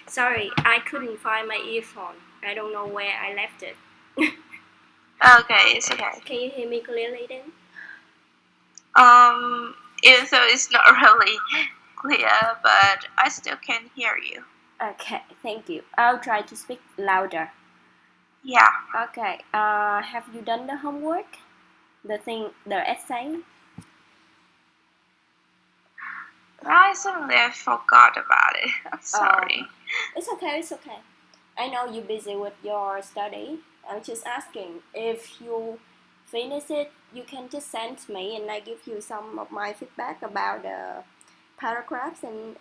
Sorry, I couldn't find my earphone. I don't know where I left it. Okay, it's okay. Can you hear me clearly then? Even though it's not really clear, but I still can hear you. Okay, thank you. I'll try to speak louder. Yeah, Okay, have you done the homework? The essay? I suddenly forgot about it. I'm sorry. It's okay, it's okay. I know you're busy with your study. I'm just asking if you finish it, you can just send me and I give you some of my feedback about the paragraphs and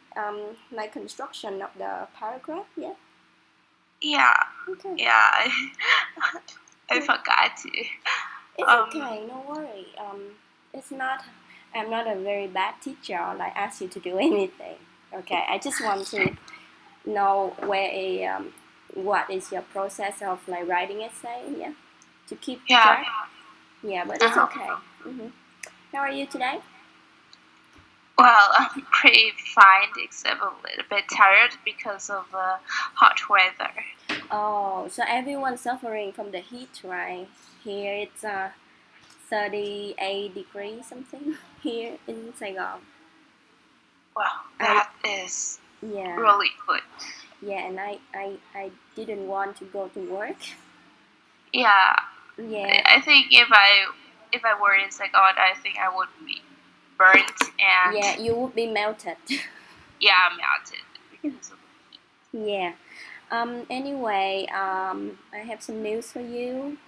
like construction of the paragraph. Yeah. Yeah, Okay. yeah, I forgot to. It's okay. No worry. It's not. I'm not a very bad teacher. Like ask you to do anything. Okay. I just want to know what is your process of like writing essay. Yeah. To keep Yeah. track. Yeah, but it's okay. How are you today? Well, I'm pretty fine, except a little bit tired because of hot weather. Oh, so everyone's suffering from the heat, right? Here it's 38 degrees something here in Saigon. Well, I that is yeah really good. yeah, and I didn't want to go to work. Yeah, Yeah I think if I were in Saigon, I think I would be burnt and yeah, you would be melted. yeah, melted because of Yeah. Anyway, I have some news for you.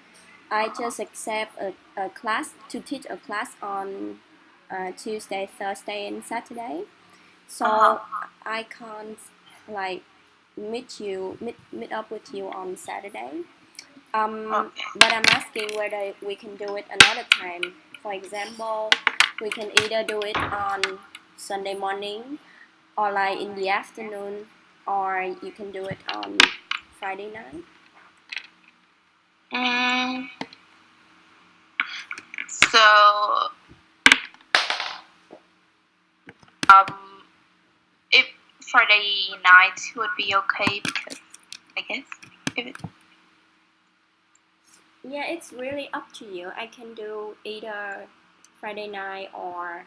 I just accept a class to teach a class on Tuesday, Thursday, and Saturday. So I can't like meet up with you on Saturday. Okay. But I'm asking whether we can do it another time. For example, we can either do it on Sunday morning or like in the afternoon, or you can do it on Friday night. Mm, so um, if Friday night would be okay because I guess if it, Yeah, it's really up to you. I can do either Friday night or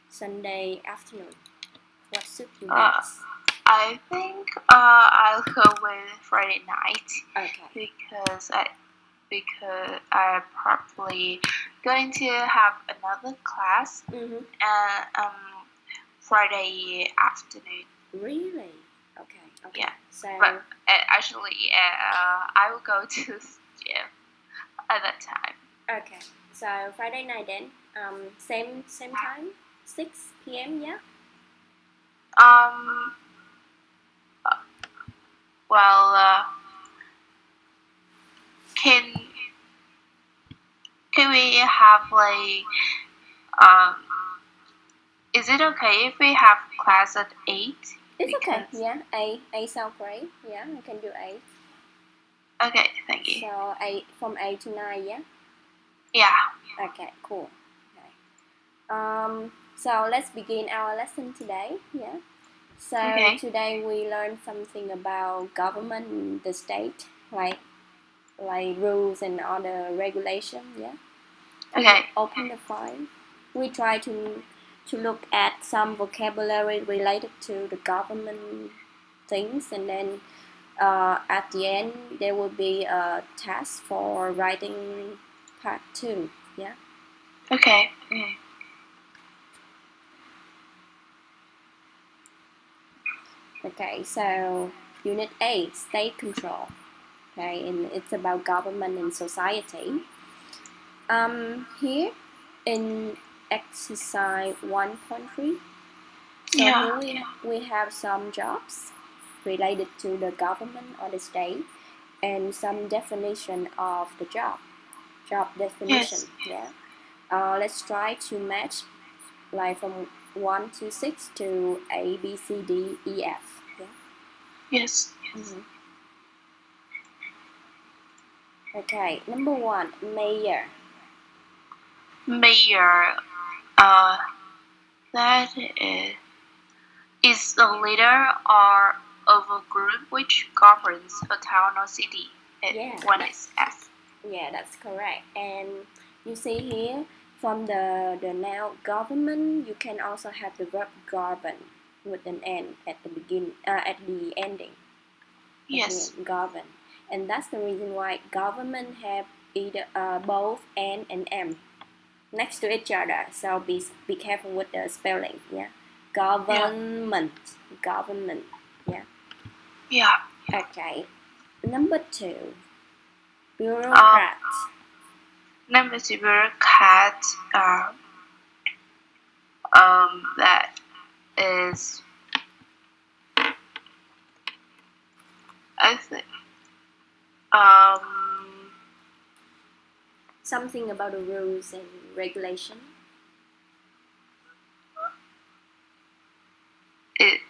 Sunday afternoon. What suits you uh, best? I think I'll go with Friday night Okay. because I'm probably going to have another class Mm-hmm. Friday afternoon. Really? Okay. Okay. Yeah, So but actually, I will go to gym at that time. okay. So Friday night then. Same time. 6 p.m. Yeah. Um, uh, well, can can we have like um? Is it okay if we have class at 8? It's okay. Because Yeah. A sound great. Yeah. I can do 8. okay, thank you. So 8 from 8 to 9. Yeah. Yeah. Okay. Cool. Okay. So let's begin our lesson today. Yeah. So Okay. today we learn something about government in the state, like rules and other regulation. Yeah. Can you Okay. open the file? We try to look at some vocabulary related to the government things, and then at the end there will be a task for writing part two. Yeah. Okay. Okay. Okay. So Unit A, State Control. Okay, and it's about government and society. Here in exercise 1.3, so Yeah. here we have some jobs related to the government or the state and some definition of the job definition. Yes. Yeah. Let's try to match like from 1 to 6 to A, B, C, D, E, F. Yeah. Yes. Mm-hmm. Okay, number 1, mayor. Mayor. That is a leader or of a group group which governs a town or city. Yeah. One is S. Yeah, that's correct. And you see here, from the noun government, you can also have the verb govern with an N at the at the ending. Yes. Again, govern. And that's the reason why government have either both N and M next to each other. So be careful with the spelling. Yeah, government, government. Yeah. Yeah. Okay. Number 2, bureaucrat. Number 2, bureaucrat. That is, I think, Something about the rules and regulation. it.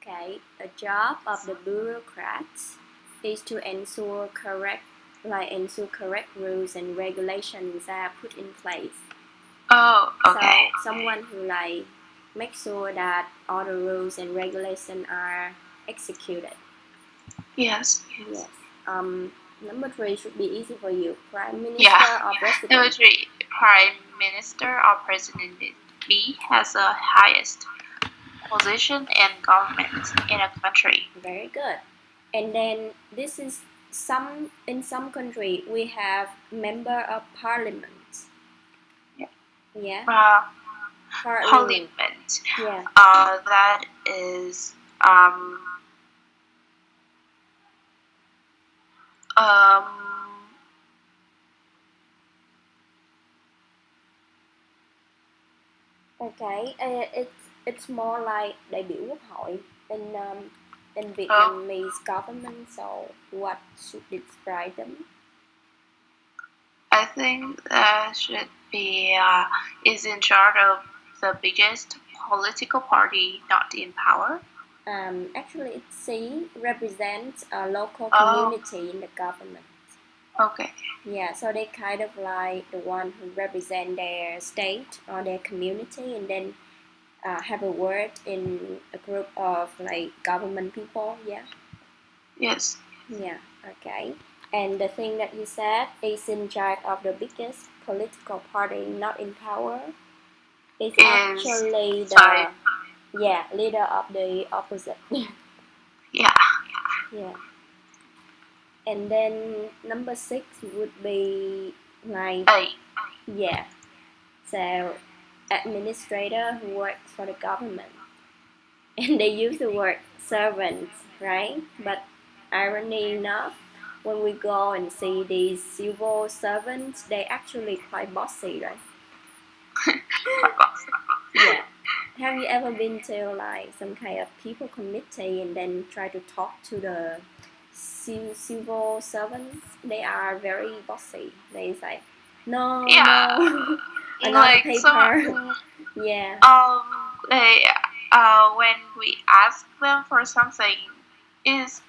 Okay, the job of the bureaucrats is to ensure correct rules and regulations are put in place. Oh, okay. So someone who makes sure that all the rules and regulations are executed. Yes. Yes. Number 3 should be easy for you. Prime Minister or President. Number 3, Prime Minister or President. B has the highest position in government in a country. Very good. And then this is in some country we have member of parliament. Yeah. Parliament. Yeah. That is Okay. It's more like đại biểu quốc hội in Vietnamese government. So what should describe them? I think that should be is in charge of the biggest political party not in power. Actually, it's C, represents a local community in the government. Okay. Yeah, so they kind of like the one who represent their state or their community, and then have a word in a group of like government people. Yeah. Yes. Yeah. Okay. And the thing that you said is in charge of the biggest political party not in power. It's actually the leader of the opposite. Yeah. Yeah. And then number 6 would be like yeah. So administrator who works for the government. And they use the word servants, right? But irony enough, when we go and see these civil servants, they actually quite bossy, right? Yeah. Have you ever been to like some kind of people committee and then try to talk to the civil servants? They are very bossy. They say, no, another paper. So, yeah. They when we ask them for something, is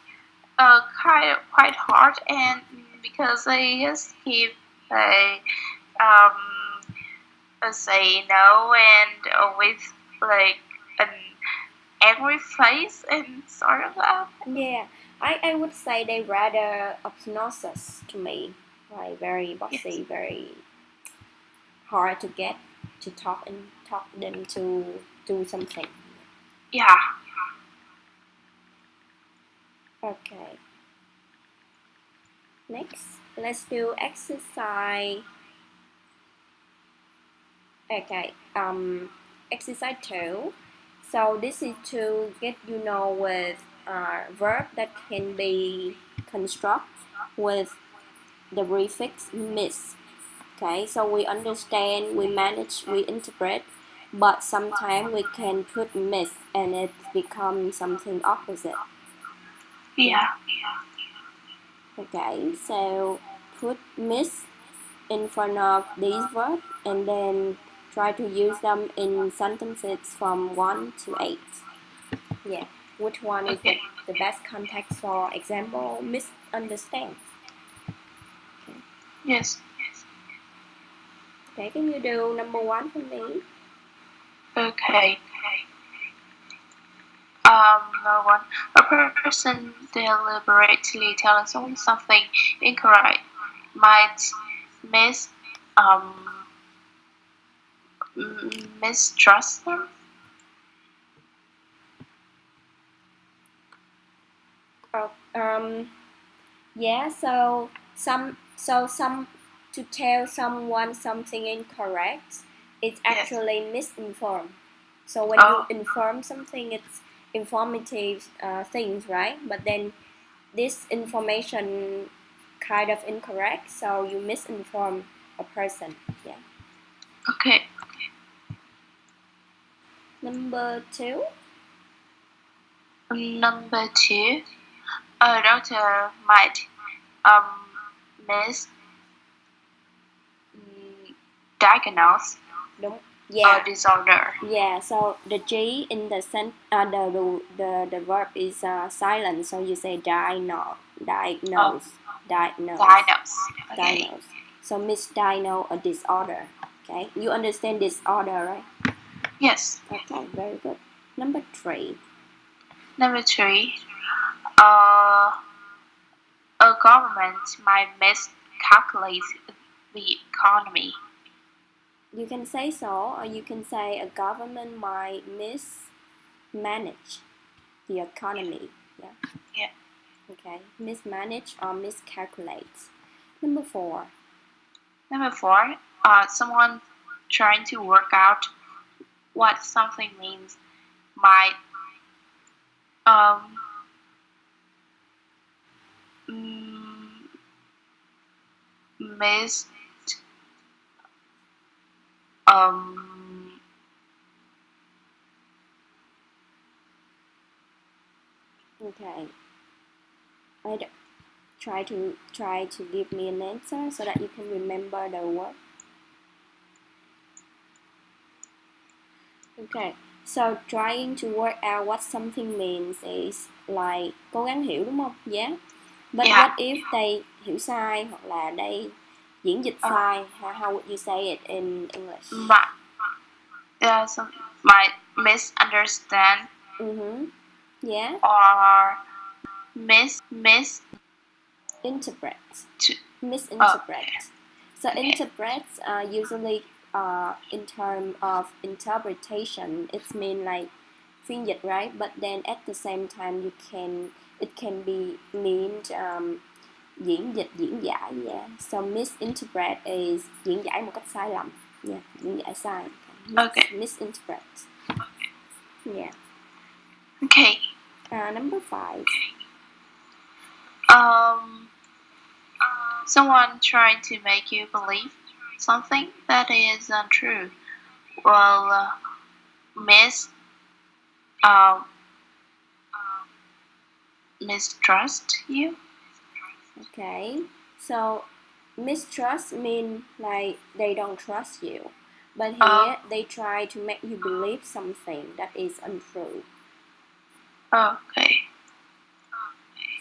quite hard, and because they just keep say no and with like an angry face and sort of that. Yeah, I would say they rather obnoxious to me, like very bossy, very hard to get to talk them to do something. Yeah. Okay. Next, let's do exercise. Okay. Exercise 2. So this is to get with verb that can be constructed with the prefix miss. Okay, so we understand, we manage, we interpret, but sometimes we can put miss and it becomes something opposite. Yeah. Okay, so put miss in front of these verbs and then try to use them in sentences from 1 to 8. Yeah, which one is the best context for example, misunderstand? Okay. Yes. Okay, can you do number 1 for me? Okay. Number one, a person deliberately telling someone something incorrect might mis mistrust them. Oh, yeah. So some to tell someone something incorrect, it's Yes. actually misinformed. So when you Oh, inform something, it's informative things, right? But then this information kind of incorrect, so you misinform a person. Yeah. okay. Number two. Number two, a doctor might um mis diagnose Đúng. a Yeah. disorder. Yeah. So the G in the the verb is silent. So you say diagnose, Oh, diagnose, diagnose, diagnose. Okay. diagnose. So misdiagnose a disorder. Okay. You understand disorder, right? Yes. Okay. Very good. Number three. Number three, uh, a government might miscalculate the economy. You can say so, or you can say a government might mismanage the economy. Yeah. Yeah. Okay. Mismanage or miscalculate. Number four. Number four, someone trying to work out what something means might um, mm, miss um, Okay. Try to give me an answer so that you can remember the word. Okay. So trying to work out what something means is like cố gắng hiểu, đúng không? Yeah. But yeah, what if they hiểu sai hoặc là they diễn dịch sai? How would you say it in English? some might misunderstand Yeah. or miss Interpret. to Misinterpret. So okay. interprets usually in terms of interpretation, it's mean like phiên dịch, right? But then at the same time it can be mean diễn dịch, diễn giải. Yeah. So misinterpret is diễn giải một cách sai lầm. Yeah, diễn giải sai. Okay. Misinterpret. Yeah. Okay. Number five. Someone trying to make you believe something that is untrue will uh, mistrust you. Okay. So mistrust mean like they don't trust you. But here they try to make you believe something that is untrue. Okay.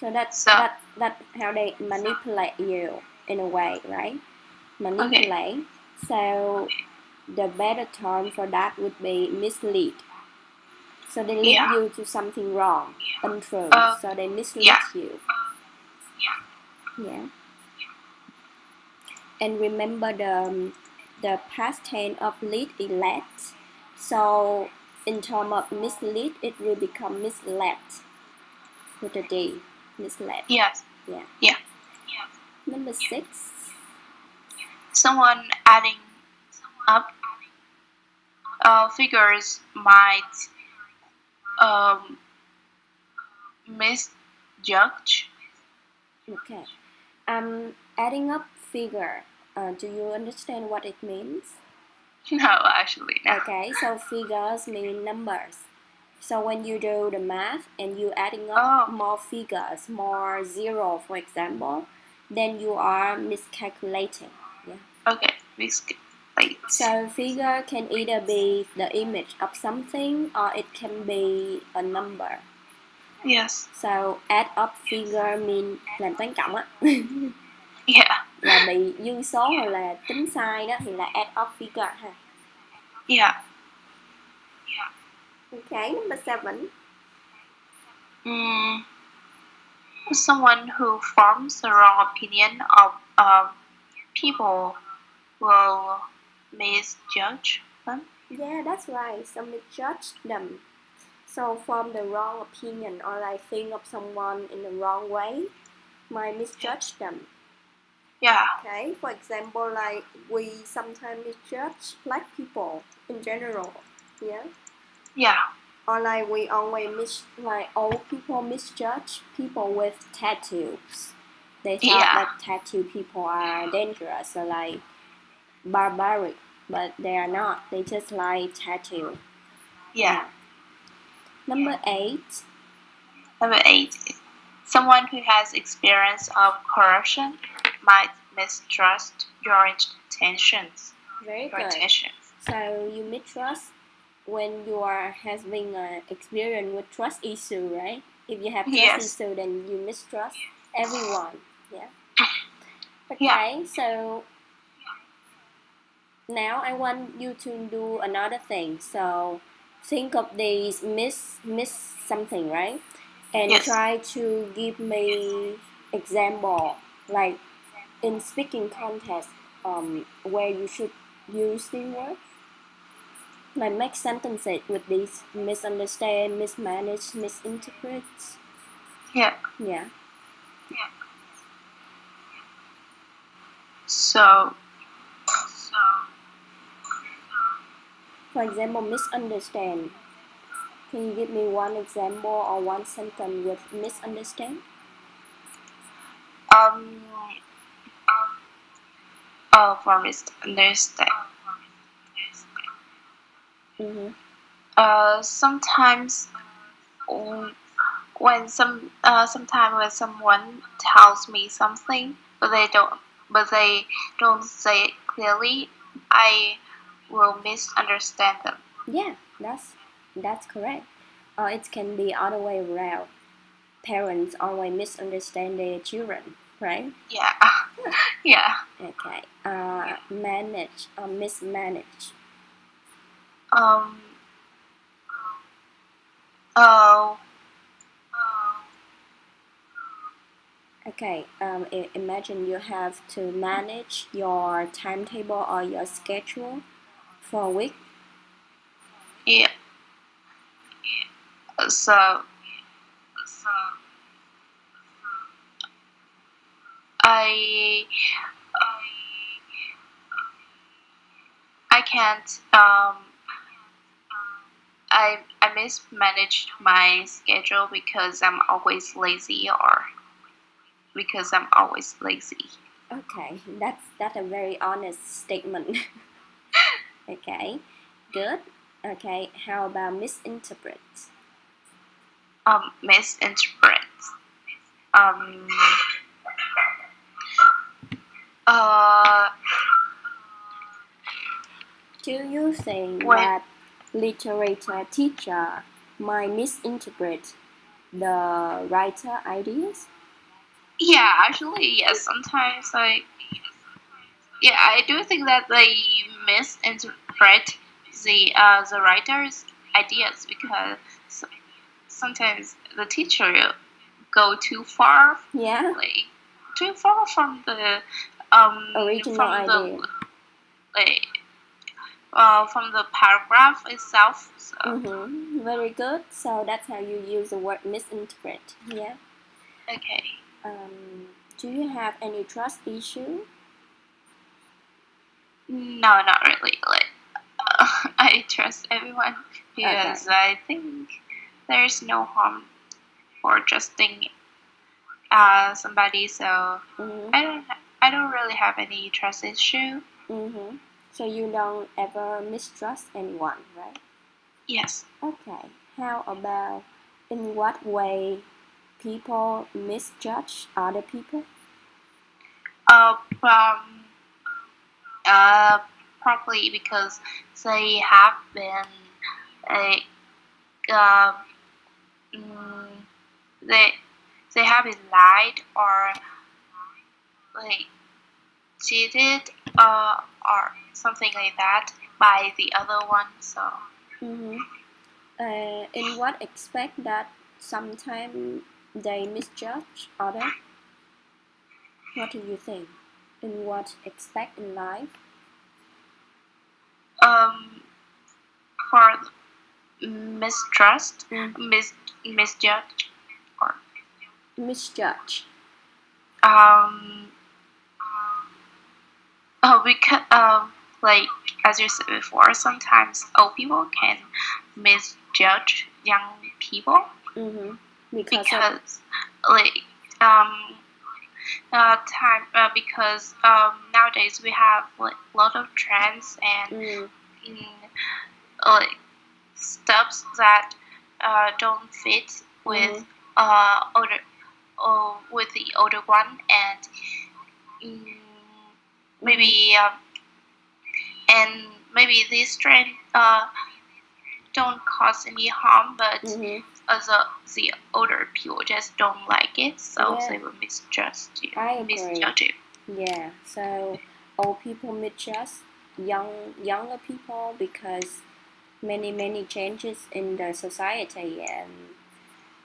So that's how they manipulate you in a way, right? Manipulate. Okay. So the better term for that would be mislead. So they lead you to something wrong, untrue. So they mislead you. Yeah. And remember the past tense of lead is led. So in terms of mislead, it will become misled with a D. Misled. Yes. Yeah. Yeah. Number six. Someone adding up figures might misjudge. Okay. Adding up figure. Do you understand what it means? No, actually, no. Okay, so figures mean numbers. So when you do the math and you adding up more figures, more zero, for example, then you are miscalculating. Yeah. Okay, miscalculate. So figure can either be the image of something or it can be a number. Yes. So add up figure mean làm toán cộng á. Yeah. Là bị dư số hoặc là tính sai đó thì là add up figure ha. Yeah. Okay, number seven. Mm, someone who forms the wrong opinion of people will misjudge them. Yeah, that's right. Some misjudge them. So form the wrong opinion or like think of someone in the wrong way might misjudge them. Yeah. Okay, for example, like we sometimes misjudge black people in general. Yeah. Yeah. Or like we always like old people misjudge people with tattoos. They thought Yeah. that tattoo people are dangerous or like barbaric, but they are not. They just like tattoo. Yeah. Number 8. Number 8. Someone who has experience of corruption might mistrust your intentions. Very Your good. intentions. So you mistrust when you are having an experience with trust issue, right? If you have trust Yes. issue, then you mistrust everyone. Yeah. Okay. Yeah. So now I want you to do another thing. So think of these miss something, right? And Yes. try to give me example like in speaking contest where you should use the word like make sentences with these misunderstand, mismanage, misinterpret. Yeah. Yeah. So. For example, misunderstand. Can you give me one example or one sentence with misunderstand? Um. For misunderstand. Mm-hmm. Sometimes sometimes when someone tells me something, but they don't say it clearly, I will misunderstand them. Yeah, that's correct. Or it can be other way around. Parents always misunderstand their children, right? Yeah. Yeah. Okay. Manage or mismanage. Um. Oh. Okay. Imagine you have to manage your timetable or your schedule for a week. Yeah. So I I can't I mismanaged my schedule because I'm always lazy or because I'm always lazy. Okay, that's a very honest statement. Okay, good. Okay, how about misinterpret? Misinterpret. Um uh Do you think when that literature teacher might misinterpret the writer ideas? yeah, actually yes, sometimes I do think that they misinterpret the writer's ideas because sometimes the teacher go too far, Yeah, like too far from the original idea. like from the paragraph itself. So Mm-hmm. Very good. So that's how you use the word misinterpret. Yeah. okay. Do you have any trust issue? No, not really. Like I trust everyone because Okay. I think there's no harm for trusting somebody. So Mm-hmm. I don't really have any trust issue. Mm-hmm. So you don't ever mistrust anyone, right? Yes. Okay. How about in what way people misjudge other people? From uh probably because they have been like um mm, they they have been lied or like cheated or something like that by the other one. So Mm-hmm. In what aspect that sometimes they misjudge others. What do you think? In what expect in life? Um, for mistrust, Mm. misjudge, or Misjudge. um, because like as you said before, sometimes old people can misjudge young people Mm-hmm. Because of. because like um time because nowadays we have like a lot of trends and Mm. mm, like stuffs that don't fit Mm-hmm. with older or with the older one and mm, maybe and maybe this trend don't cause any harm, but Mm-hmm. the older people just don't like it, so Yeah, they will misjudge you. I agree. Misjudge you. Yeah, so old people misjudge younger people because many changes in the society, and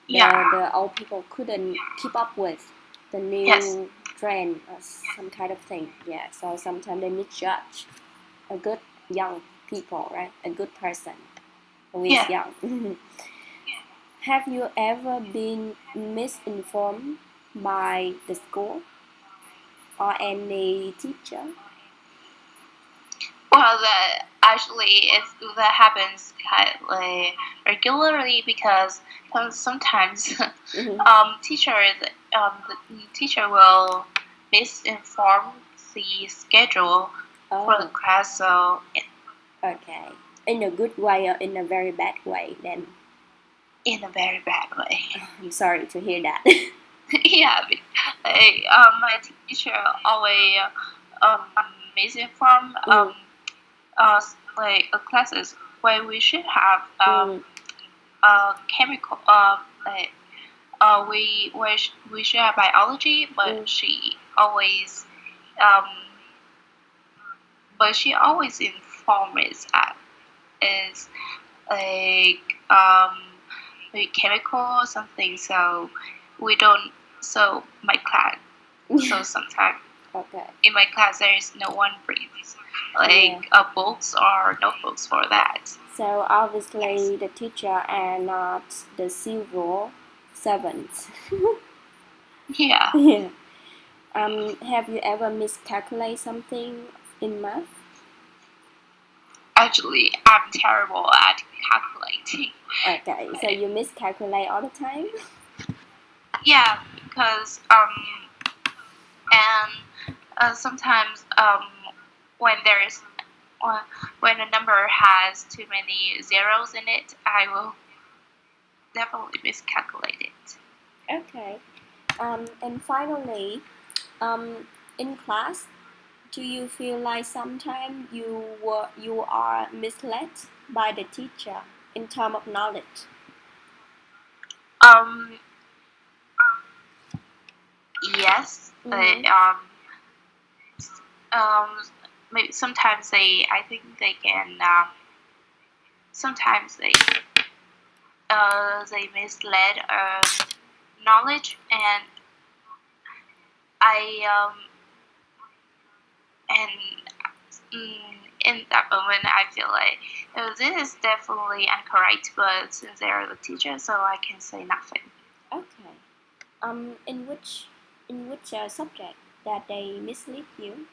Yeah. the old people couldn't keep up with the Yes. new trend or some kind of thing. Yeah, so sometimes they misjudge a good young people, right? A good person who is Yeah. young. Have you ever been misinformed by the school or any teacher? Well, that actually that happens kind of like regularly because sometimes Mm-hmm. the teacher will misinform the schedule for the Oh, class, so okay. In a good way or in a very bad way, then. in a very bad way. I'm sorry to hear that. Yeah, like, my teacher always um misinform Mm, us like classes where we should have mm, chemical like we should have biology, mm, um but she always informs us is like like chemical or something, so we don't so my class so sometimes okay. in my class there is no one brings Yeah. like books or notebooks for that. So Yes. obviously the teacher are not the civil servants. Yeah. Yeah. Have you ever miscalculate something in math? Actually, I'm terrible at calculating. Okay. So you miscalculate all the time? Yeah, because and sometimes when there's uh, when a number has too many zeros in it, I will definitely miscalculate it. Okay. And finally, in class, do you feel like sometimes you are misled by the teacher in terms of knowledge? Um, yes, Mm-hmm. um, maybe sometimes I think they can, sometimes they misled knowledge, and I, and in that moment, I feel like this is definitely incorrect, but since they are the teacher, so I can say nothing. Okay. In which subject that they mislead you?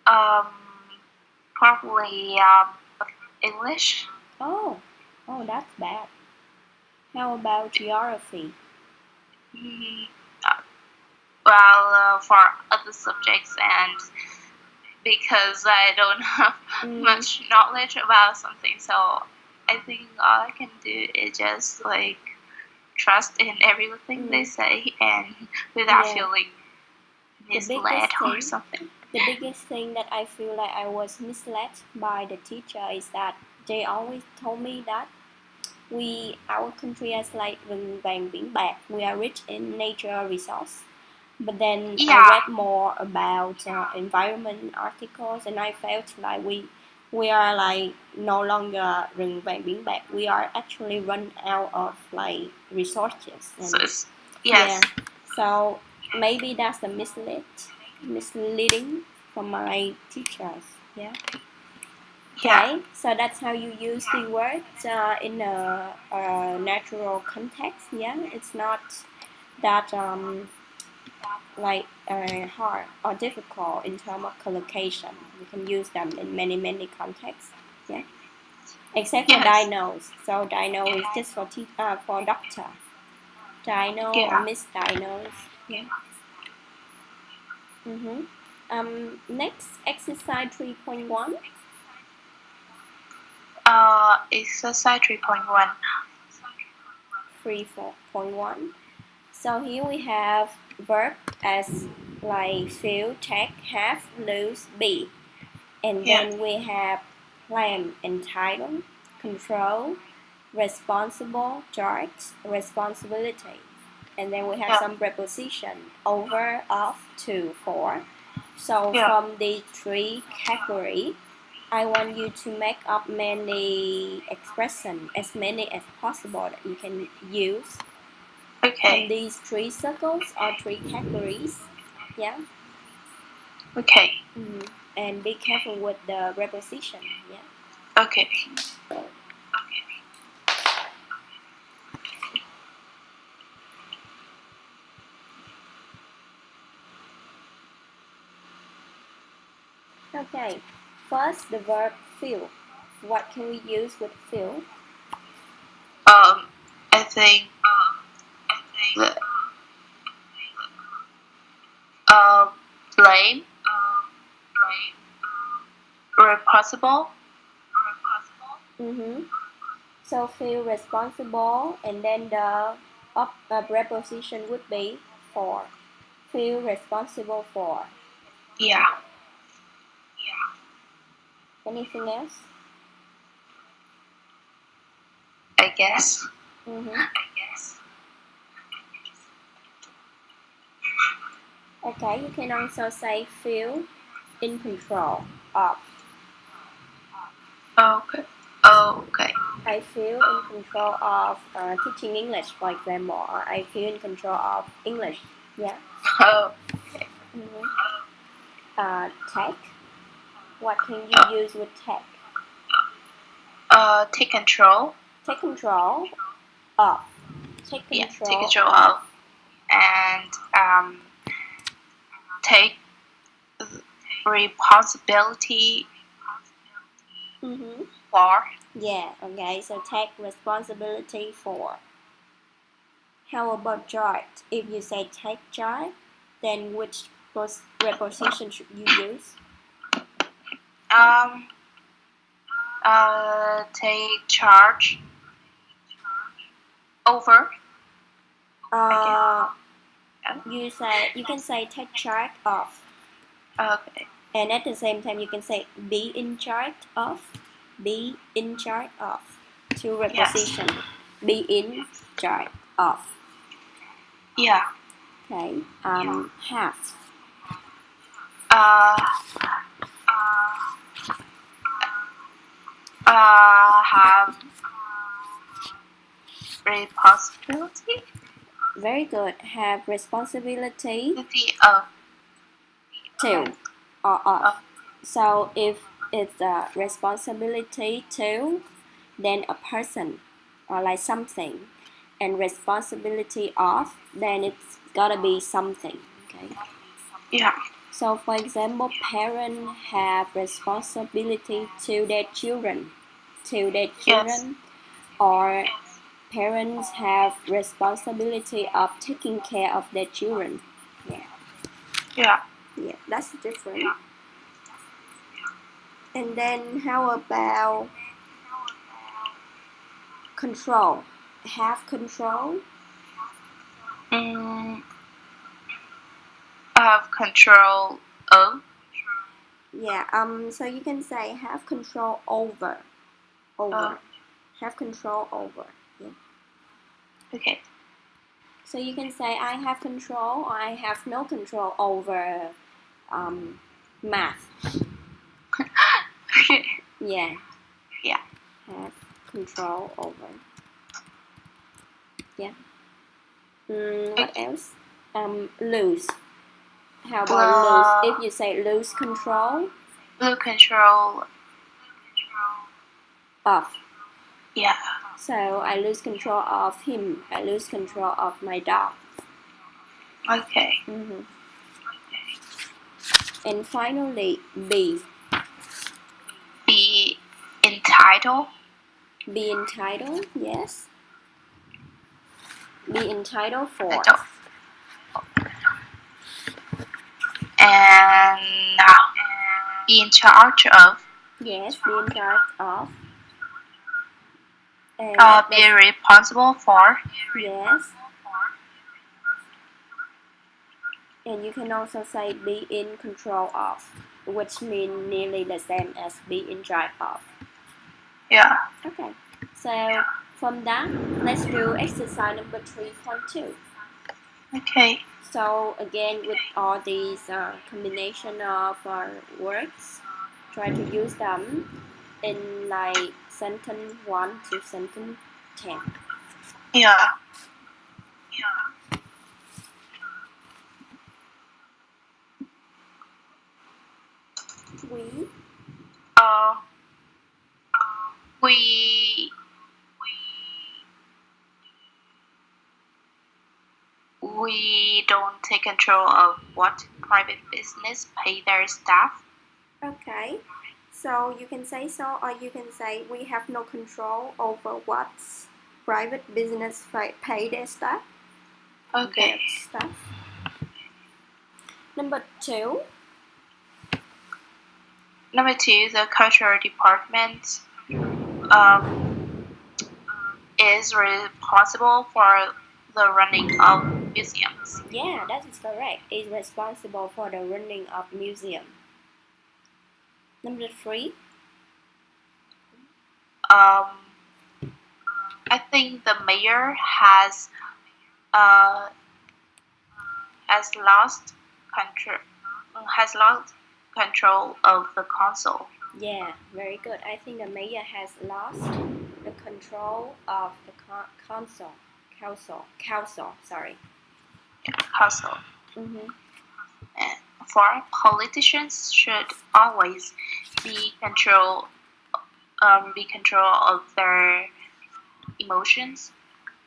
Um, Probably English. Oh, oh, that's bad. How about geography? Mm, uh, well, for other subjects, and because I don't have Mm, much knowledge about something, so I think all I can do is just like trust in everything they mm, say and without yeah. feeling The misled biggest or thing, something. the biggest thing that I feel like I was misled by the teacher is that they always told me that our country is like rừng vàng biển bạc. We are rich in natural resource. But then I Yeah, read more about environment articles, and I felt like we are like no longer rừng vàng biển bạc. We are actually run out of like resources. So And it's, yes. yeah, so maybe that's the misleading from my teachers. Yeah. Yeah. Okay, so that's how you use the words in a natural context. Yeah, it's not that like hard or difficult in terms of collocation. You can use them in many contexts. Yeah, except for Yes. diagnose. So diagnose is just for doctor. Diagnose or Yeah. misdiagnose. Yeah. Next exercise 3.1. Exercise 3.1. 3.1. So here we have verb as like feel, take, have, lose, be. And Yeah. then we have plan, entitled, control, responsible, charge, responsibility. And then we have Yeah. some preposition, over, of, to, for. So Yeah. from the three categories, I want you to make up many expressions, as many as possible that you can use from Okay. these three circles or three categories. Yeah. Okay. And be careful with the preposition. Yeah. Okay. Okay. First, the verb feel. What can we use with feel? I think the blame, responsible. So feel responsible, and then the preposition would be for. Feel responsible for. Yeah. Anything else? I guess. Okay, you can also say feel in control of. Okay. Okay. I feel in control of teaching English, for example, or I feel in control of English. Yeah. Oh. Tech. What can you use with tech? Take control. Take control of. Take Yeah. control, Take control of. of, and take responsibility for. Yeah. Okay. So take responsibility for. How about charge? If you say take charge, then which preposition should you use? Take charge over. You can say take charge of. Okay. And at the same time, you can say be in charge of. Be in charge of. Two preposition. Yes. Be in charge of. Yeah. Okay. Have. Have responsibility. Very good. Have responsibility Of. to or of. So if it's a responsibility to, then a person or like something, and responsibility of, then it's gotta be something. Okay. Yeah. So for example, parents have responsibility to their children, Yes. or parents have responsibility of taking care of their children. Yeah. Yeah. Yeah, that's different. Yeah. And then how about control? Have control? Have control of. Yeah, so you can say have control over. Have control over. Yeah. Okay. So you can say I have control or I have no control over math. Okay. Yeah. Yeah. Have control over. Yeah. What else? Lose. How about lose? If you say lose control of. Yeah. So I lose control of him. I lose control of my dog. Okay. And finally, be. Be entitled. Be entitled. Yes. Be entitled for. And be in charge of. Yes. Be in charge of. And be responsible for. Yes. And you can also say be in control of, which means nearly the same as be in charge of. Yeah. Okay. So from that, let's do exercise number 3.2. Okay. So again, with all these combination of words, try to use them in like sentence 1 to sentence 10. Yeah. We. Uh, we we don't take control of what private business pay their staff. Okay. So you can say so, or you can say we have no control over what private business pay their staff. Okay. Their staff. Number 2. Number 2, the cultural department is responsible for the running of museums. Yeah, that is correct. Is responsible for the running of museum. Number 3. I think the mayor has lost control of the council. Yeah, very good. I think the mayor has lost the control of the council. Sorry. Council. And foreign politicians should always be control of their emotions.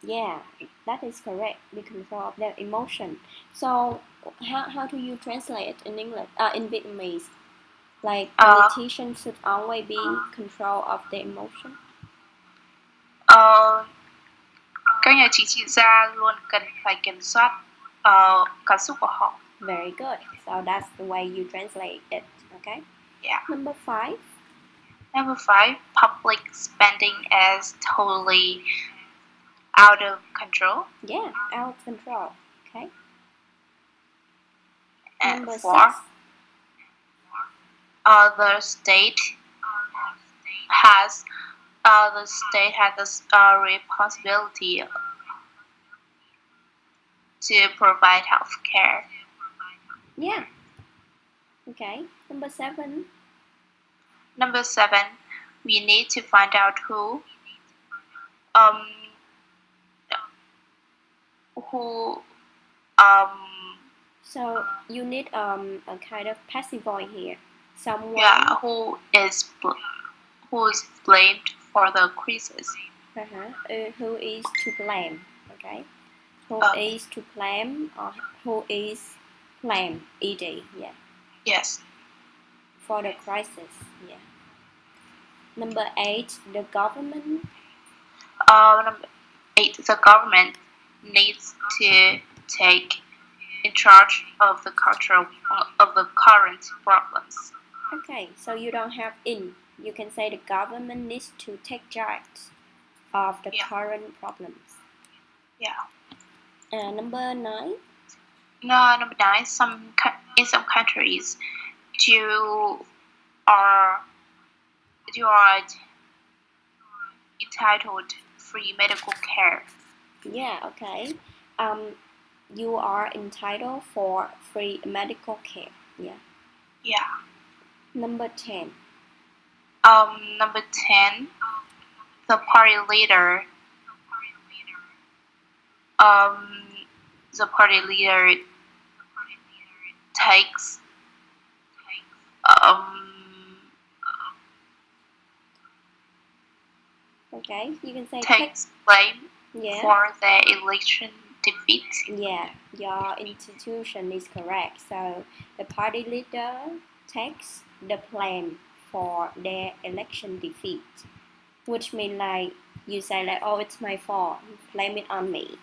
Yeah, that is correct. Be control of their emotion. So how do you translate it in English? In Vietnamese, like politicians should always be control of their emotion. Các nhà chính trị gia luôn cần phải kiểm soát cảm xúc của họ. Very good. So that's the way you translate it. Okay. Yeah. Number 5. Number 5, public spending is totally out of control. Yeah, out of control. Okay. And Number 4, 6. The state has the responsibility to provide health care. Yeah. Okay. Number 7. Number 7, we need to find out um who So you need a kind of passive voice here. Someone. Yeah, who's blamed for the crisis. Who is to blame? Okay. Who is to blame, or who is blamed? Ed. Yeah. Yes. For the crisis. Yeah. Number 8, the government. Number 8, the government needs to take in charge of the current problems. Okay, so you don't have in. You can say the government needs to take charge of the current problems. Yeah. Number 9. No, number 9. In some countries, you are entitled free medical care. Yeah. Okay. You are entitled for free medical care. Yeah. Yeah. Number 10. Number 10, the party leader. Um, the party leader takes um Okay, you can say takes blame yeah. for the election defeat. Yeah, your institution is correct. So the party leader takes the blame for their election defeat, which means like you say like, oh, it's my fault, blame it on me.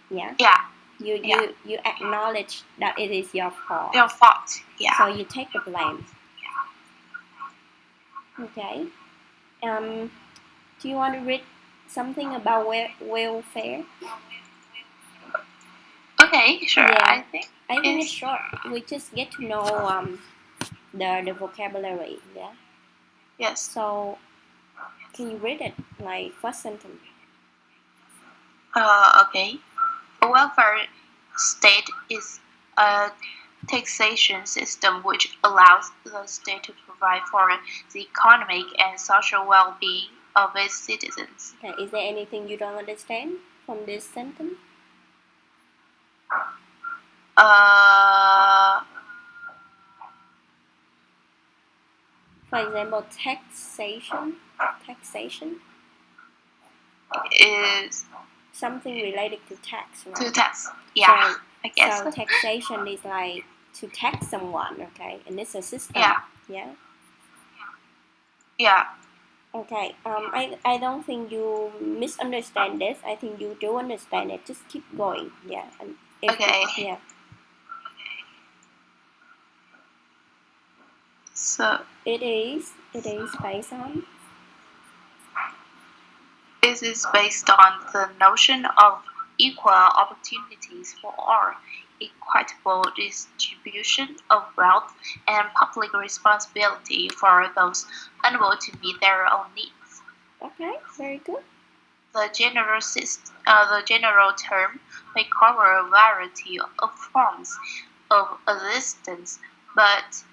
Yeah. Yeah, You acknowledge that it is your fault. your fault. Yeah. So you take the blame. Okay. Do you want to read something about welfare? Okay, sure. Yeah. I think It's short. We just get to know the vocabulary. Yeah. yes. So can you read it like first sentence? Okay. A welfare state is a taxation system which allows the state to provide for the economic and social well-being of its citizens. Okay. Is there anything you don't understand from this sentence? Uh, For example, taxation. is Something related to tax, right? to tax. Yeah, So, I guess. so taxation is like to tax someone, okay? And it's a system. Yeah. Yeah. Yeah. Okay. I don't think you misunderstand this. I think you do understand it. Just keep going. Yeah. And Okay. Yeah. So It is based on. this is based on the notion of equal opportunities for all, equitable distribution of wealth, and public responsibility for those unable to meet their own needs. Okay. Very good. The general term may cover a variety of forms of assistance, but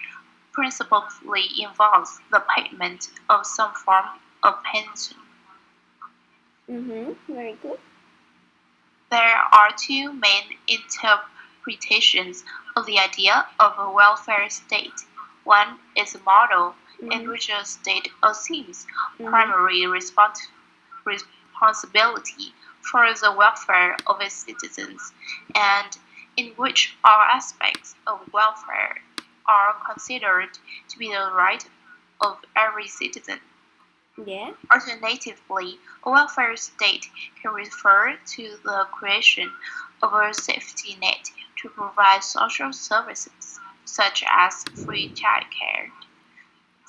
principally involves the payment of some form of pension. Very good. There are two main interpretations of the idea of a welfare state. One is a model in which a state assumes primary responsibility for the welfare of its citizens, and in which all aspects of welfare are considered to be the right of every citizen. Yeah. Alternatively, a welfare state can refer to the creation of a safety net to provide social services such as free childcare.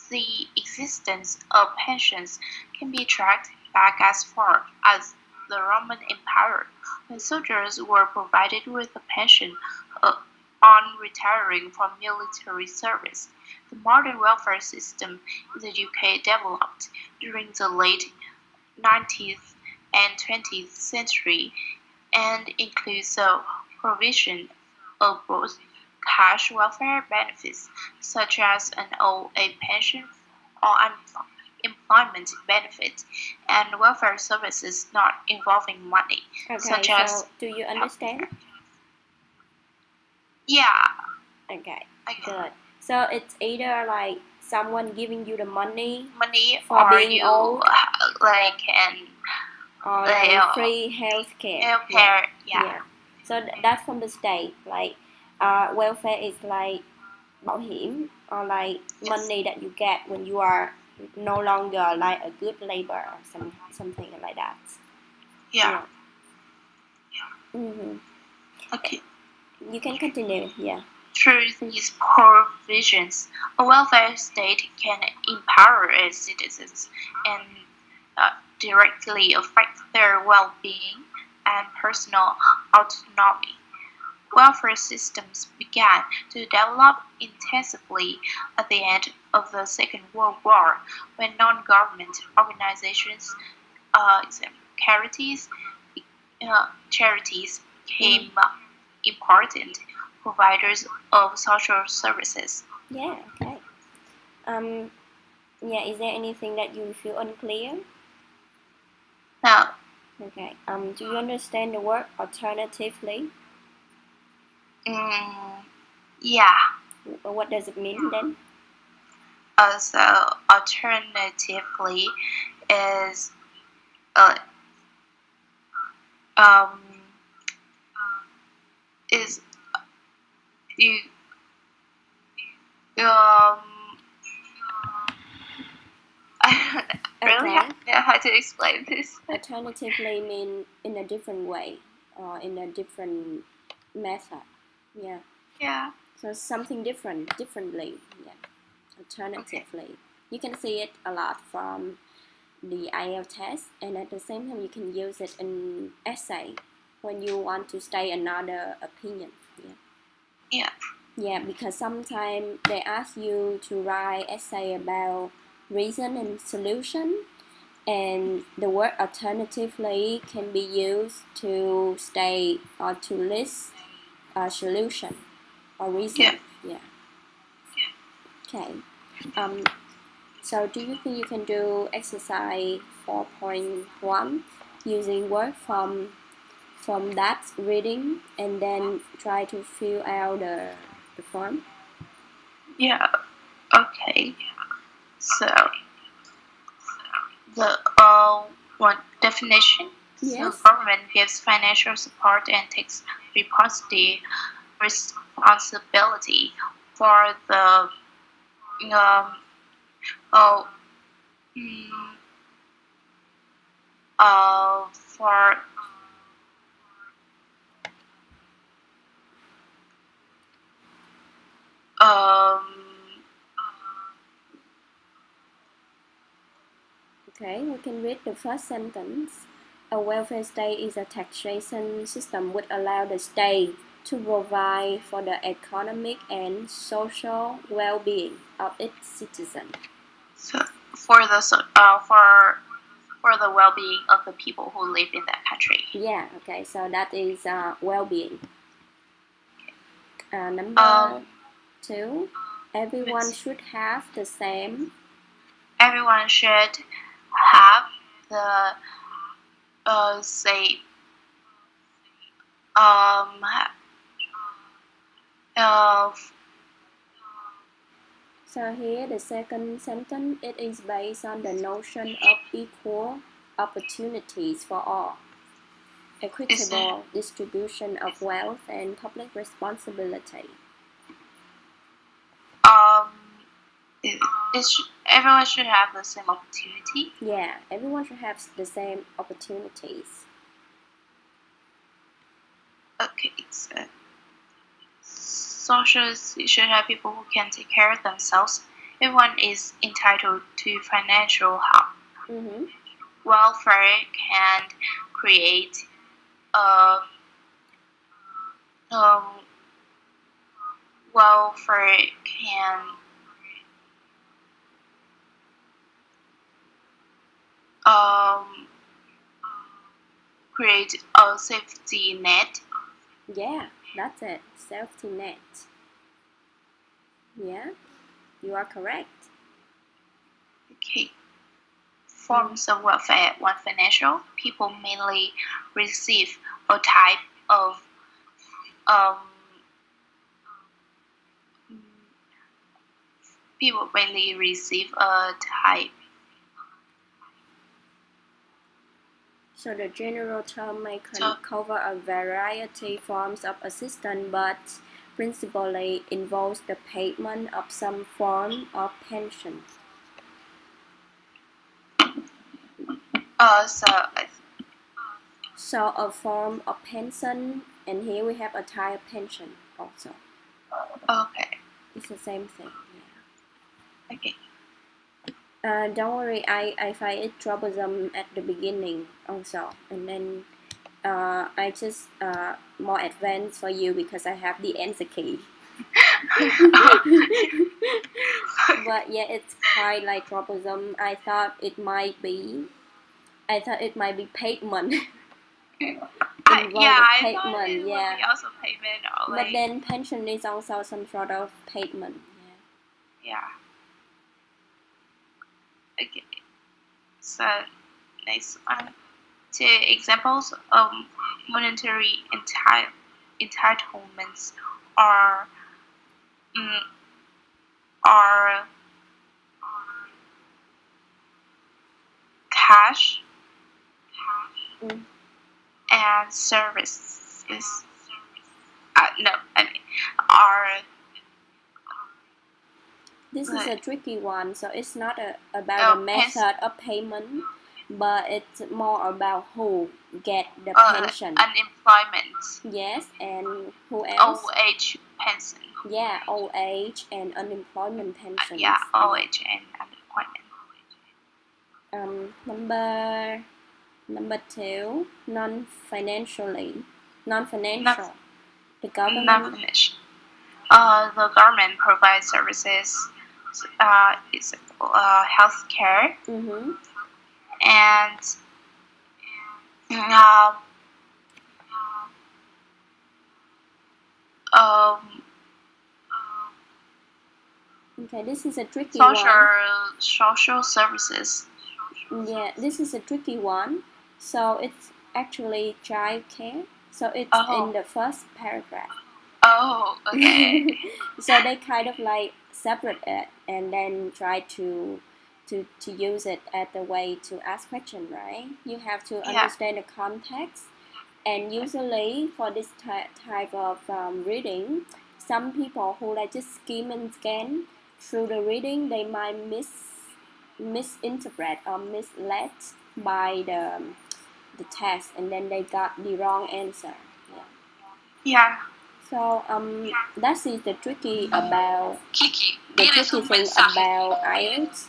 The existence of pensions can be tracked back as far as the Roman Empire, when soldiers were provided with a pension on retiring from military service. The modern welfare system in the UK developed during the late 19th and 20th century and includes the provision of both cash welfare benefits, such as an OA pension or unemployment benefit, and welfare services not involving money, such So as. do you understand? Yeah. Okay. I get Good. So it's either like someone giving you the money for or being you old, like can or they, like free healthcare. healthcare. Yeah. So that's from the state. Like, welfare is like bảo hiểm, or like money that you get when you are no longer like a good labor or something like that. Yeah. Okay. You can continue. Yeah. Through these provisions, a welfare state can empower its citizens and directly affect their well-being and personal autonomy. Welfare systems began to develop intensively at the end of the Second World War, when non-government organizations, charities became important providers of social services. Yeah. Okay. Yeah, is there anything that you feel unclear? No. Okay. Do you understand the word alternatively? Yeah. What does it mean then? So alternatively is uh, um is you um I really Okay. have to know how to explain this. Alternatively mean in a different way or in a different method. Yeah. Yeah. So something differently. Yeah. Okay. Alternatively. You can see it a lot from the IELTS test, and at the same time you can use it in essay when you want to state another opinion. Yeah. Yeah. Yeah, because sometimes they ask you to write essay about reason and solution, and the word alternatively can be used to state or to list a solution or Yeah. reason. Yeah. Okay. Um, so do you think you can do exercise 4.1 using word from that reading and then try to fill out the form? Yeah. Okay. So the one definition. So Yes. government gives financial support and takes responsibility for the oh mm, for um Okay, we can read the first sentence. A welfare state is a taxation system which allows the state to provide for the economic and social well-being of its citizens. so for the well-being of the people who live in that country. Yeah, okay, so that is well-being. Um, Number 2, everyone should have the same. everyone should have the say uh So here the second sentence, it is based on the notion of equal opportunities for all, is equitable distribution of wealth, and public responsibility. um everyone should have the same opportunity. Yeah, everyone should have the same opportunities. Okay, so socials should have people who can take care of themselves. Everyone is entitled to financial help. Mm-hmm. Welfare can create uh, um, welfare can um, create a safety net. Yeah, that's it. Safety net. Yeah, you are correct. Okay. Forms of welfare. One, financial. People mainly receive a type of um, people mainly receive a type. So the general term may So, cover a variety forms of assistance, but principally involves the payment of some form of pension. so So a form of pension, and here we have a type of pension also. okay, It's the same thing. okay. Yeah. Don't worry, I find it troublesome at the beginning also, and then I just more advanced for you because I have the answer key. But yeah, it's quite like troublesome. I thought it might be payment. Involve the I thought payment, it would yeah. be also payment or But like then pension is also some sort of payment. yeah. Okay. So next one. Two examples of monetary entitlements are mm, are cash Mm. and services. No, I mean are This is a like tricky one, so it's not about the pens, method of payment, but it's more about who get the pension. unemployment, Yes, and who old else? age pension. Yeah, old age and unemployment pensions. Yeah, old age and unemployment. Number two, non-financial. Not The not government. finished. The government provides services. It's healthcare Mm-hmm. and um, um, Okay, this is a tricky one. social services. Yeah, this is a tricky one. So it's actually childcare. So it's in Oh, the first paragraph. oh, okay. So they kind of like separate it and then try to use it as a way to ask question, right? You have to Yeah, understand the context. And usually for this type of reading, some people who like just skim and scan through the reading, they might misinterpret or misled by the text, and then they got the wrong answer. Yeah. yeah. So that is the tricky thing about IELTS.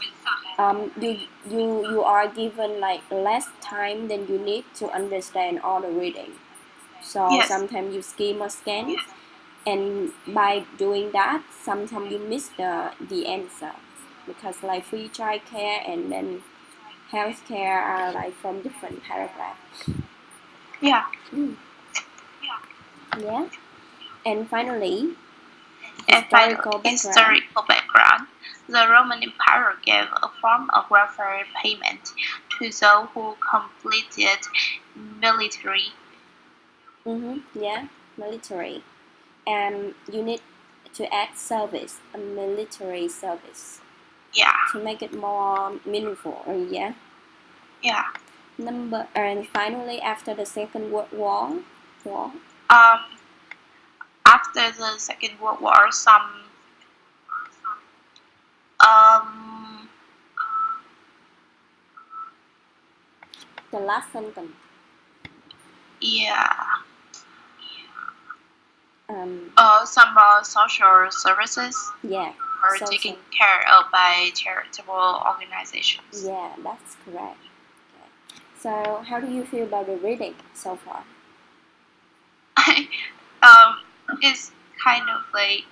You are given like less time than you need to understand all the reading. So Yes, sometimes you skim or scan, and by doing that, sometimes you miss the answer, because like free childcare and then healthcare are like from different paragraphs. yeah. Mm. Yeah. And finally, And finally, historical background. historical background. The Roman Empire gave a form of welfare payment to those who completed military. Yeah, military. And you need to add service, a military service, Yeah, to make it more meaningful. Yeah. yeah. And finally, after the Second World War, Um, After the Second World War, um, the last sentence. yeah, Um, some social services yeah, are taken social. care of by charitable organizations. Yeah, that's correct. Okay. So, how do you feel about the reading so far? um, it's kind of like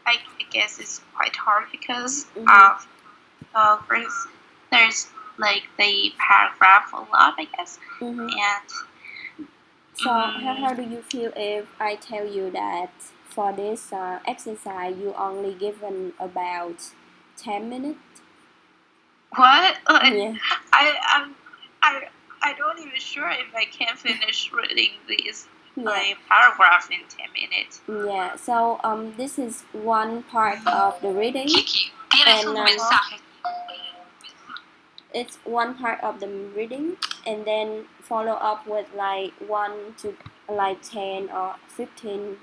I guess it's quite hard because Mm-hmm. first there's like the paragraph a lot, I guess, Mm-hmm. and So, how do you feel if I tell you that for this exercise you only given about 10 minutes? what? Yeah. I'm I don't even sure if I can finish reading this Yeah. paragraph in 10 minutes. Yeah. So this is one part of the reading, and it's one part of the reading, and then follow up with like 10 or 15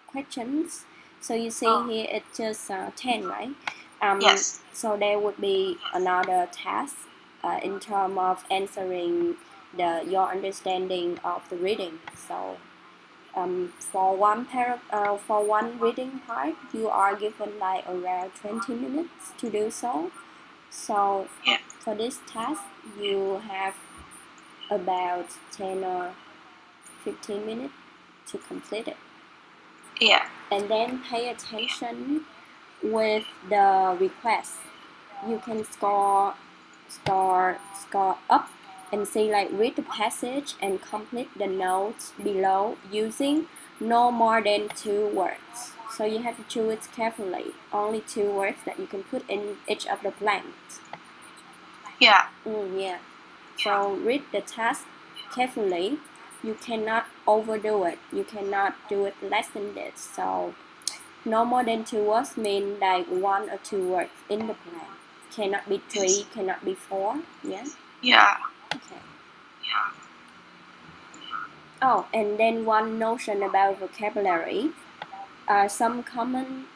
questions. So you see Oh, here it's just 10, right? yes. So there would be another task in terms of answering your understanding of the reading. So for one reading part, you are given like around 20 minutes to do so. So Yeah. for this task, you have about 10 or 15 minutes to complete it. Yeah. And then pay attention with the request. You can score up and say like read the passage and complete the notes below using no more than 2 words. So you have to choose carefully, only 2 words that you can put in each of the blanks. Yeah. Yeah. So read the task carefully. You cannot overdo it. You cannot do it less than this. So no more than 2 words mean like 1 or 2 words in the plan. Cannot be three, Yes. cannot be four. Yeah. Yeah. Okay. Oh, and then one notion about vocabulary. Some common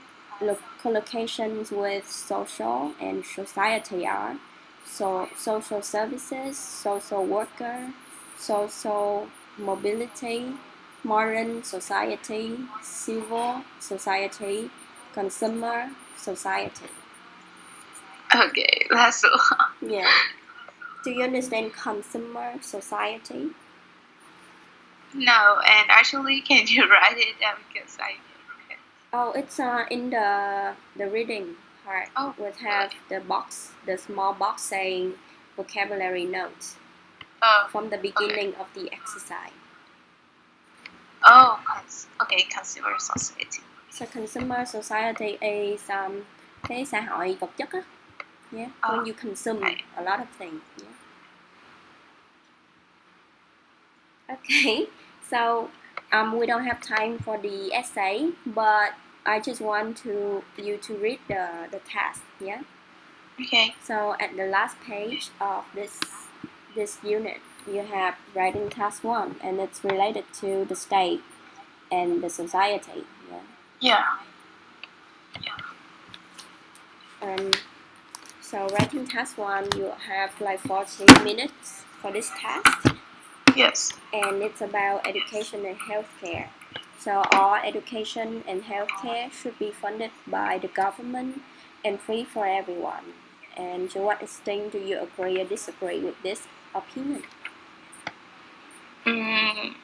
collocations with social and society are social services, social worker, social mobility, modern society, civil society, consumer society. Okay, that's all. Yeah. Do you understand consumer society? No, and actually, can you write it down because I. Oh, it's in the reading part. Oh, Would really? have the small box saying vocabulary notes Oh, from the okay. beginning of the exercise. Oh, okay, consumer society. So consumer society is cái xã hội vật chất á. Yeah, when Oh, you consume okay. a lot of things. Yeah. Okay, so we don't have time for the essay, but I just want you to read the task. Yeah. Okay. So at the last page of this unit, you have writing task 1, and it's related to the state and the society. Yeah. Yeah. So writing task 1, you have like 40 minutes for this task, Yes. and it's about education and healthcare. So all education and healthcare should be funded by the government and free for everyone. And to what extent do you agree or disagree with this opinion? Mm,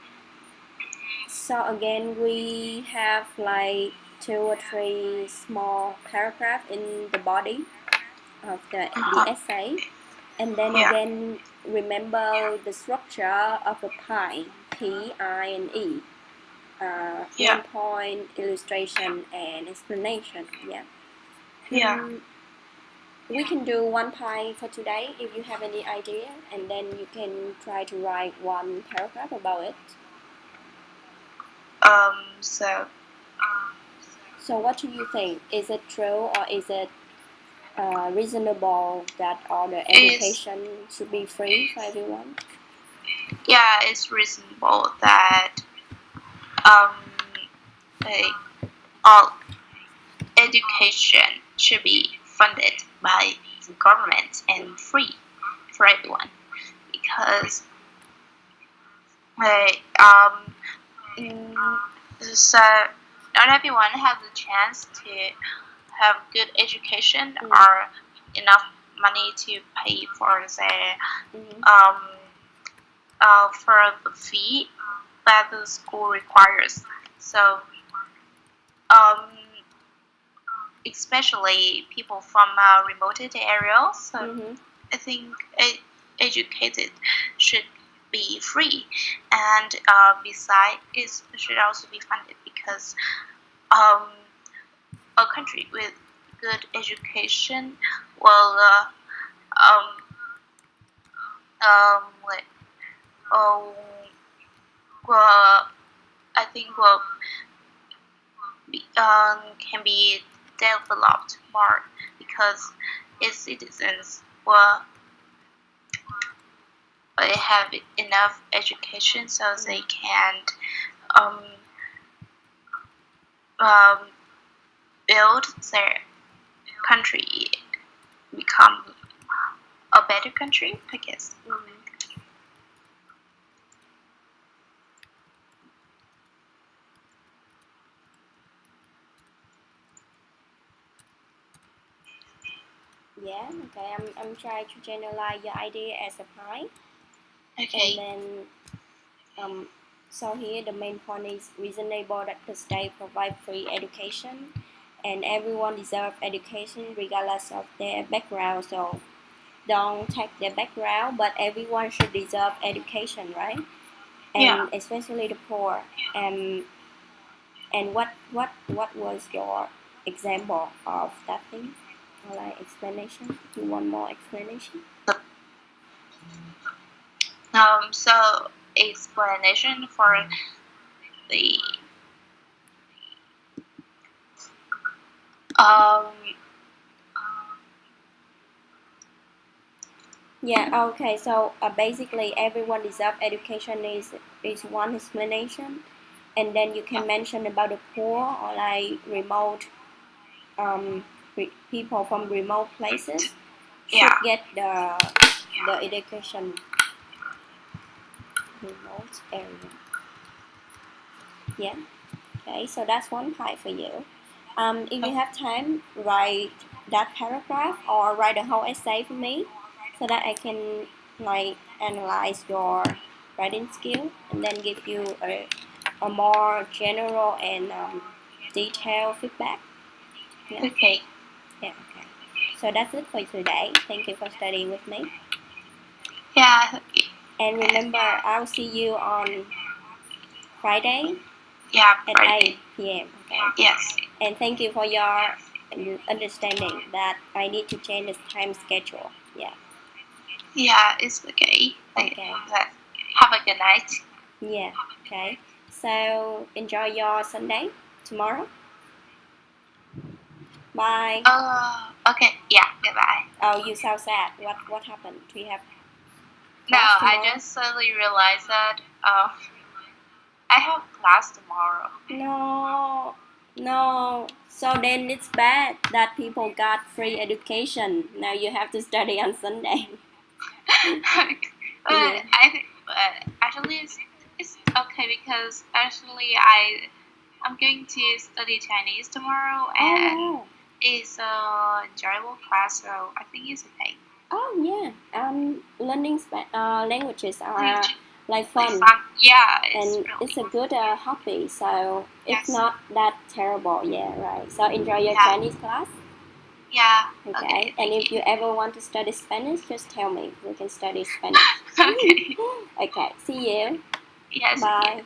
So again, we have like 2 or 3 small paragraphs in the body of the uh-huh. essay, and then Yeah. again remember the structure of a pie, P, I, and E. Yeah. Main point, illustration, and explanation. Yeah. Yeah. We can do one pie for today if you have any idea, and then you can try to write one paragraph about it. So. So what do you think? Is it true or is it reasonable that all the Is education should be free for everyone? Yeah, it's reasonable that um, like, all education should be funded by the government and free for everyone because like, so not everyone has the chance to have good education or enough money to pay for for the fee that the school requires. So um, especially people from remote areas. So I think educated should be free, and besides, it should also be funded because um, a country with good education will um, like, oh, well, I think will can be developed more because its citizens will have enough education so they can um, um, build their country become a better country, I guess. Yeah, okay. I'm trying to generalize your idea as a pie. Okay. And then so here the main point is reasonable that the state provide free education and everyone deserve education regardless of their background. So don't take their background, but everyone should deserve education, right? Yeah. And especially the poor. And what was your example of that thing? Or like explanation? You want more explanation? So explanation for the um Yeah, okay, so basically everyone deserves education is one explanation, and then you can mention about the poor or like remote people from remote places should yeah. get the education remote area. Yeah, okay, so that's one part for you. If you have time, write that paragraph or write a whole essay for me so that I can like analyze your writing skill and then give you a more general and detailed feedback. Yeah, Okay. yeah, okay. So that's it for today. Thank you for studying with me. Yeah. And remember, I'll see you on Friday Yeah. at Friday. 8 p.m. Okay. Yes. And thank you for your understanding that I need to change the time schedule. Yeah. Yeah. It's okay. Okay. Have a good night. Yeah. Okay. So enjoy your Sunday tomorrow. Bye. Okay. Yeah. Goodbye. Oh, you sound sad. What happened? Do you have No, class I tomorrow? just suddenly realized that I have class tomorrow. No. No. So then it's bad that people got free education. Now you have to study on Sunday. Yeah. I think actually it's okay because actually I'm going to study Chinese tomorrow Oh and wow. it's a enjoyable class, so I think it's okay. Oh yeah. Learning languages are Like, like like fun, fun. Yeah, it's and really it's a good hobby. So it's yes. not that terrible. Yeah, right. So enjoy your Yeah. Chinese class. Yeah. Okay. Okay. And Thank if you. you ever want to study Spanish, just tell me. We can study Spanish. Okay. Okay. See you. Yes. Bye.